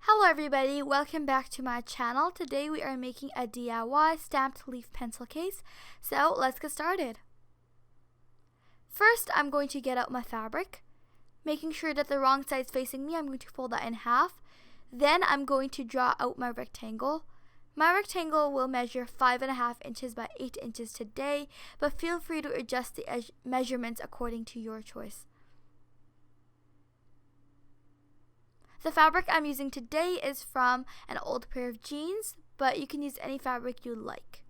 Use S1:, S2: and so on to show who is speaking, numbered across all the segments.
S1: Hello everybody, welcome back to my channel. Today we are making a DIY stamped leaf pencil case. So let's get started. First I'm going to get out my fabric. Making sure that the wrong side is facing me, I'm going to fold that in half. Then I'm going to draw out my rectangle. My rectangle will measure 5.5 inches by 8 inches today, but feel free to adjust the measurements according to your choice. The fabric I'm using today is from an old pair of jeans, but you can use any fabric you like.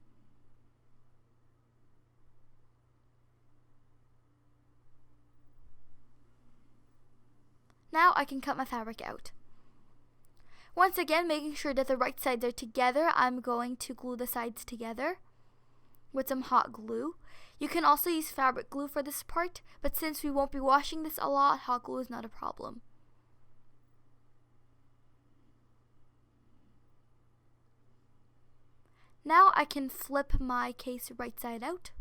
S1: Now I can cut my fabric out. Once again, making sure that the right sides are together, I'm going to glue the sides together with some hot glue. You can also use fabric glue for this part, but since we won't be washing this a lot, hot glue is not a problem. Now I can flip my case right side out.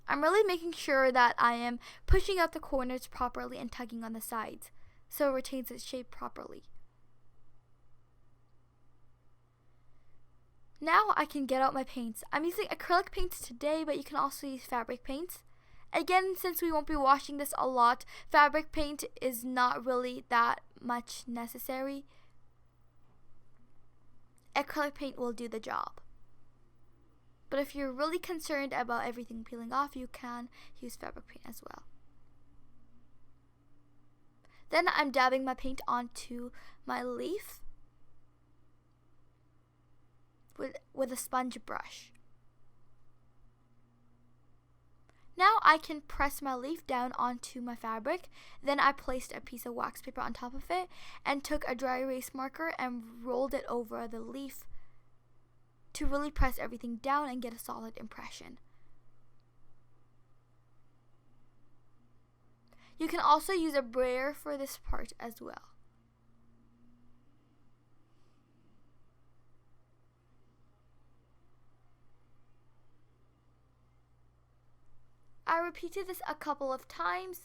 S1: I'm really making sure that I am pushing out the corners properly and tugging on the sides so it retains its shape properly. Now I can get out my paints. I'm using acrylic paints today, but you can also use fabric paints. Again, since we won't be washing this a lot, fabric paint is not really that much necessary. Acrylic paint will do the job. But if you're really concerned about everything peeling off, you can use fabric paint as well. Then I'm dabbing my paint onto my leaf with a sponge brush. Now I can press my leaf down onto my fabric. Then I placed a piece of wax paper on top of it and took a dry erase marker and rolled it over the leaf to really press everything down and get a solid impression. You can also use a brayer for this part as well. I repeated this a couple of times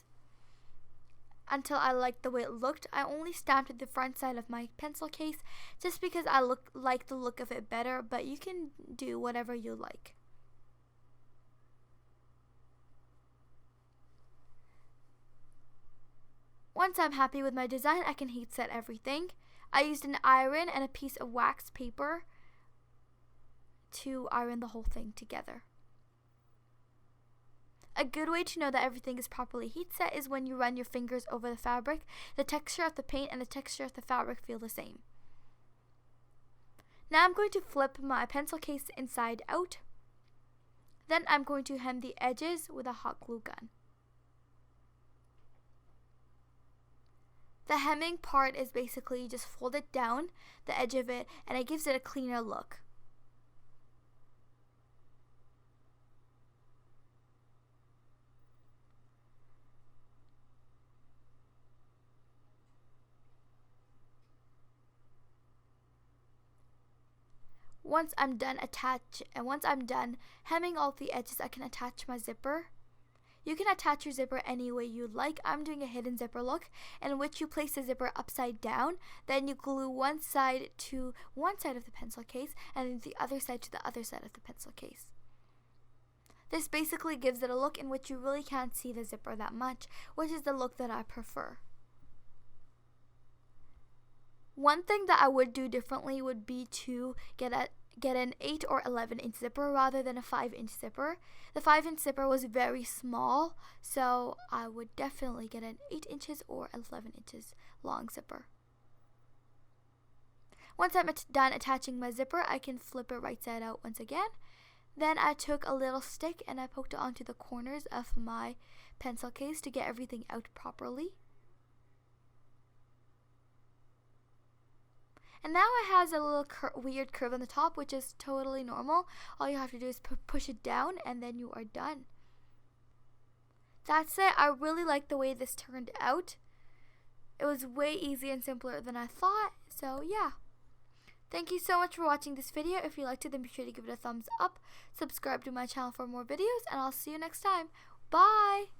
S1: until I liked the way it looked. I only stamped the front side of my pencil case just because I like the look of it better, but you can do whatever you like. Once I'm happy with my design, I can heat set everything. I used an iron and a piece of wax paper to iron the whole thing together. A good way to know that everything is properly heat set is when you run your fingers over the fabric. The texture of the paint and the texture of the fabric feel the same. Now I'm going to flip my pencil case inside out. Then I'm going to hem the edges with a hot glue gun. The hemming part is basically you just fold it down, the edge of it, and it gives it a cleaner look. Once I'm done hemming all the edges, I can attach my zipper. You can attach your zipper any way you like. I'm doing a hidden zipper look in which you place the zipper upside down. Then you glue one side to one side of the pencil case and the other side to the other side of the pencil case. This basically gives it a look in which you really can't see the zipper that much, which is the look that I prefer. One thing that I would do differently would be to get an 8 or 11 inch zipper rather than a 5 inch zipper. The 5 inch zipper was very small, so I would definitely get an 8 inches or 11 inches long zipper. Once I'm done attaching my zipper, I can flip it right side out once again. Then I took a little stick and I poked it onto the corners of my pencil case to get everything out properly. And now it has a little weird curve on the top, which is totally normal. All you have to do is push it down and then you are done. That's it. I really like the way this turned out. It was way easier and simpler than I thought. So yeah. Thank you so much for watching this video. If you liked it, then be sure to give it a thumbs up. Subscribe to my channel for more videos, and I'll see you next time. Bye!